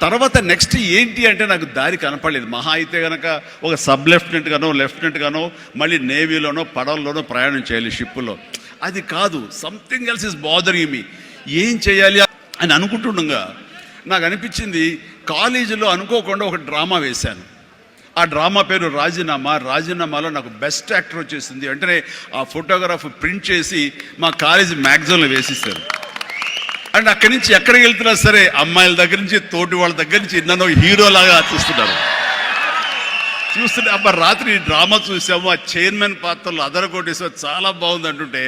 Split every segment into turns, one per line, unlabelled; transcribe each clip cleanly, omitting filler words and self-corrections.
తర్వాత నెక్స్ట్ ఏంటి అంటే నాకు దారి కనపడలేదు. మహా అయితే కనుక ఒక సబ్ లెఫ్టినెంట్ గానో మళ్ళీ నేవీలోనో పడవల్లోనో ప్రయాణం చేయాలి, షిప్పులో. అది కాదు, something else is bothering me. ఏం చేయాలి అని అనుకుంటుండగా నాకు అనిపించింది, కాలేజీలో అనుకోకుండా ఒక డ్రామా వేశాను. ఆ డ్రామా పేరు రాజీనామా. రాజీనామాలో నాకు బెస్ట్ యాక్టర్ వచ్చేసింది. వెంటనే ఆ ఫోటోగ్రాఫ్ ప్రింట్ చేసి మా కాలేజీ మ్యాగజైన్లో వేసేసారు. అండ్ అక్కడి నుంచి ఎక్కడికి వెళ్తున్నా సరే అమ్మాయిల దగ్గర నుంచి తోటి వాళ్ళ దగ్గర నుంచి నన్ను హీరోలాగా చూస్తుంటే అబ్బా రాత్రి డ్రామా చూసాము, ఆ చైర్మన్ పాత్రలు అదరగొట్టేసా, చాలా బాగుంది అంటుంటే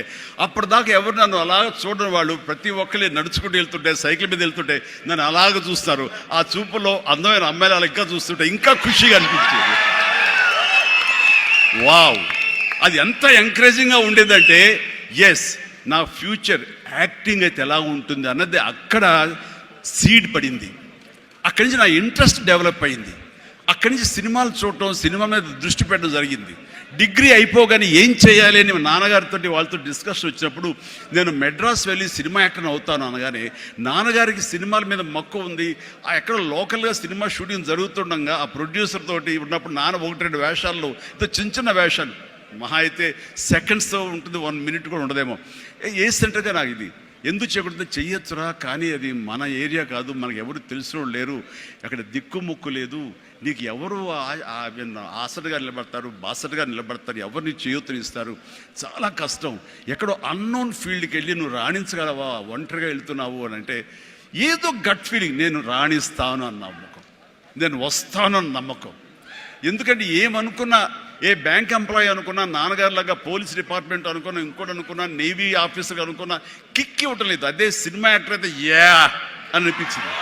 అప్పటిదాకా ఎవరు నన్ను అలాగ చూడని వాళ్ళు ప్రతి ఒక్కరి నడుచుకుంటూ వెళ్తుంటే, సైకిల్ మీద వెళ్తుంటే నన్ను అలాగ చూస్తారు. ఆ చూపులో అందమైన అమ్మాయిలు అలా ఇంకా చూస్తుంటే ఇంకా ఖుషిగా అనిపించేది. వావ్, అది ఎంత ఎంకరేజింగ్గా ఉండేదంటే ఎస్, నా ఫ్యూచర్ యాక్టింగ్ అయితే ఎలా ఉంటుంది అన్నది అక్కడ సీడ్ పడింది. అక్కడి నుంచి నా ఇంట్రెస్ట్ డెవలప్ అయింది. అక్కడి నుంచి సినిమాలు చూడటం, సినిమా మీద దృష్టి పెట్టడం జరిగింది. డిగ్రీ అయిపోగానే ఏం చేయాలి అని నాన్నగారితో వాళ్ళతో డిస్కషన్ వచ్చినప్పుడు నేను మెడ్రాస్ వెళ్ళి సినిమా యాక్టర్ అవుతాను అనగానే నాన్నగారికి సినిమాల మీద మక్కువ ఉంది. ఎక్కడ లోకల్గా సినిమా షూటింగ్ జరుగుతుండగా ఆ ప్రొడ్యూసర్ తోటి ఉన్నప్పుడు నాన్న 1-2 వేషాల్లో చిన్న చిన్న వేషాలు, మహా అయితే సెకండ్స్ ఉంటుంది, 1 మినిట్ కూడా ఉండదేమో. ఏ సెంటర్గా నాకు ఇది ఎందుకు చేయకూడదు, చెయ్యొచ్చురా, కానీ అది మన ఏరియా కాదు, మనకు ఎవరు తెలిసిన లేరు, అక్కడ దిక్కుముక్కు లేదు, నీకు ఎవరు ఆసటగా నిలబడతారు, బాసటగా నిలబడతారు, ఎవరిని చేయూతనిస్తారు, చాలా కష్టం, ఎక్కడో అన్నోన్ ఫీల్డ్కి వెళ్ళి నువ్వు రాణించగలవా, ఒంటరిగా వెళ్తున్నావు అని అంటే ఏదో గట్ ఫీలింగ్, నేను రాణిస్తాను అన్న నమ్మకం, నేను వస్తాను అన్న నమ్మకం. ఎందుకంటే ఏమనుకున్నా, ఏ బ్యాంక్ ఎంప్లాయీ అనుకున్నా, నాన్నగారిలాగా పోలీస్ డిపార్ట్మెంట్ అనుకున్నా, ఇంకోటి అనుకున్నా, నేవీ ఆఫీసర్ అనుకున్నా కిక్ ఇవ్వటం లేదు. అదే సినిమా యాక్టర్ అయితే యా అని అనిపించింది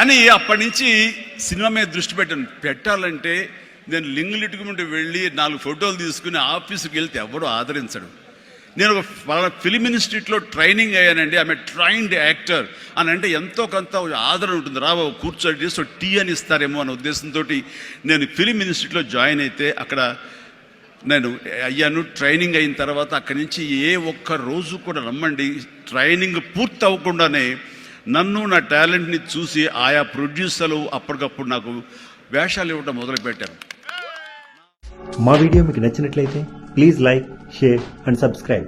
అని అప్పటి నుంచి సినిమా మీద దృష్టి పెట్టాలంటే నేను లింగులిటుకుంటూ వెళ్ళి 4 ఫోటోలు తీసుకుని ఆఫీసుకి వెళ్తే ఎవడో ఆదరించడు. నేను ఒక ఫిలిం ఇన్స్టిట్యూట్లో ట్రైనింగ్ అయ్యానండి, ఆమె ట్రైన్డ్ యాక్టర్ అని అంటే ఎంతో కొంత ఆదరణ ఉంటుంది. రాబో కూర్చోటి సో టీ అని ఇస్తారేమో అనే ఉద్దేశంతో నేను ఫిలిం ఇన్స్టిట్యూట్లో జాయిన్ అయితే అక్కడ నేను అయ్యాను. ట్రైనింగ్ అయిన తర్వాత అక్కడి నుంచి ఏ ఒక్క రోజు కూడా రమ్మండి, ట్రైనింగ్ పూర్తి అవ్వకుండానే నన్ను నా టాలెంట్ని చూసి ఆయా ప్రొడ్యూసర్లు అప్పటికప్పుడు నాకు వేషాలు ఇవ్వడం మొదలుపెట్టారు.
మా వీడియో మీకు నచ్చినట్లయితే please like, share and subscribe.